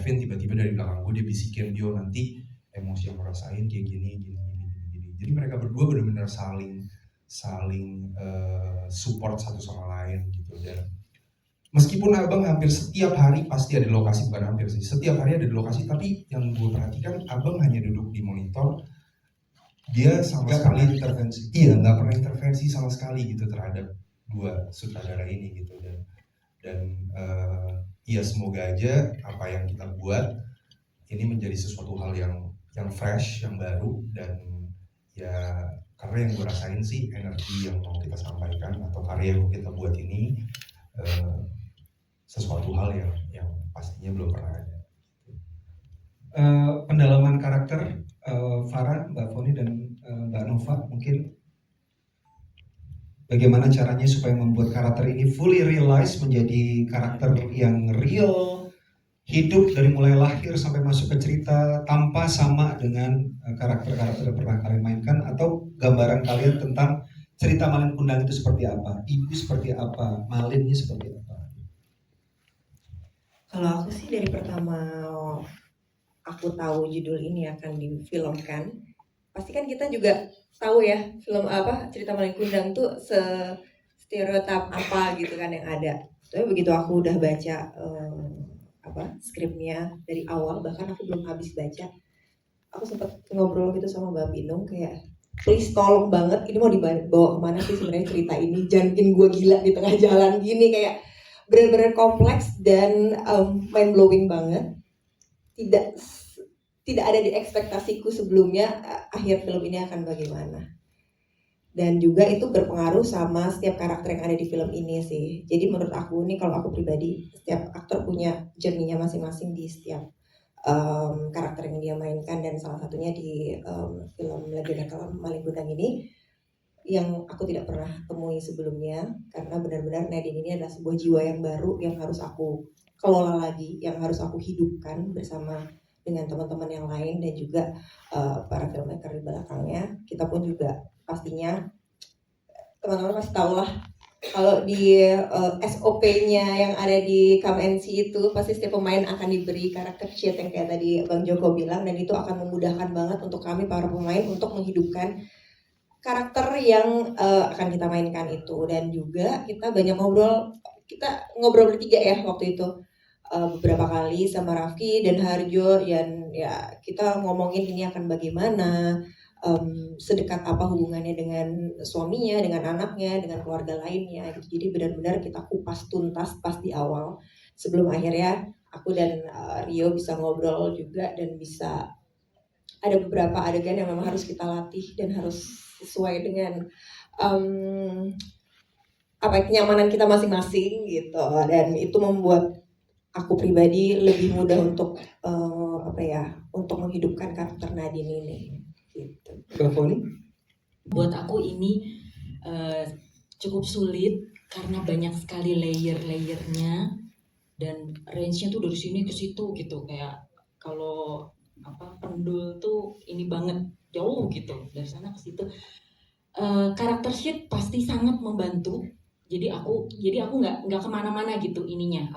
Kevin tiba-tiba dari belakang gue dia bisikin, "Yo nanti emosi yang lo rasain kayak gini gini gini gini gini." Jadi mereka berdua benar-benar saling support satu sama lain gitu. Dan meskipun Abang hampir setiap hari pasti ada di lokasi, bukan hampir sih, setiap hari ada di lokasi, tapi yang gue perhatikan Abang hanya duduk di monitor, dia sama sekali intervensi. Iya, nggak pernah intervensi sama sekali gitu terhadap dua sutradara ini gitu. Dan ya semoga aja apa yang kita buat ini menjadi sesuatu hal yang fresh, yang baru, dan ya karena yang gue rasain sih energi yang mau kita sampaikan atau karya yang mau kita buat ini sesuatu hal yang pastinya belum pernah ada. Pendalaman karakter Farah, Mbak Foni dan Mbak Nova, mungkin bagaimana caranya supaya membuat karakter ini fully realize menjadi karakter yang real, hidup dari mulai lahir sampai masuk ke cerita tanpa sama dengan karakter-karakter yang pernah kalian mainkan, atau gambaran kalian tentang cerita Malin Kundang itu seperti apa, ibu seperti apa, Malinnya seperti apa? Kalau aku sih dari pertama aku tahu judul ini akan difilmkan, pasti kan kita juga tahu ya film apa cerita Malin Kundang tuh stereotip apa gitu kan yang ada. Tapi begitu aku udah baca skripnya dari awal, bahkan aku belum habis baca, aku sempat ngobrol gitu sama Mbak Pinung kayak, please tolong banget ini mau dibawa kemana sih sebenarnya cerita ini, jangan bikin gue gila di tengah jalan gini, kayak benar-benar kompleks dan mind blowing banget. Tidak ada di ekspektasiku sebelumnya akhir film ini akan bagaimana. Dan juga itu berpengaruh sama setiap karakter yang ada di film ini sih. Jadi menurut aku nih, kalau aku pribadi, setiap aktor punya journey-nya masing-masing di setiap karakter yang dia mainkan, dan salah satunya di film Legenda Malin Kundang ini yang aku tidak pernah temui sebelumnya, karena benar-benar Nadine ini adalah sebuah jiwa yang baru yang harus aku kelola lagi, yang harus aku hidupkan bersama dengan teman-teman yang lain dan juga para filmmaker di belakangnya. Kita pun juga pastinya, teman-teman pasti tahu lah kalau di SOP-nya yang ada di KMNC itu pasti setiap pemain akan diberi karakter sheet yang kayak tadi Bang Joko bilang, dan itu akan memudahkan banget untuk kami para pemain untuk menghidupkan karakter yang akan kita mainkan itu. Dan juga kita banyak kita ngobrol bertiga ya waktu itu beberapa kali sama Raffi dan Harjo, dan ya kita ngomongin ini akan bagaimana, sedekat apa hubungannya dengan suaminya, dengan anaknya, dengan keluarga lainnya gitu. Jadi benar-benar kita kupas tuntas pas di awal sebelum akhirnya aku dan Rio bisa ngobrol juga, dan bisa ada beberapa adegan yang memang harus kita latih dan harus sesuai dengan kenyamanan kita masing-masing gitu. Dan itu membuat aku pribadi lebih mudah untuk untuk menghidupkan karakter Nadine ini gitu. Buat aku ini cukup sulit karena banyak sekali layer-layernya, dan range-nya tuh dari sini ke situ gitu. Kayak kalau pendul tuh ini banget jauh gitu, dari sana ke situ. Karakter sheet pasti sangat membantu. Jadi aku nggak kemana-mana gitu ininya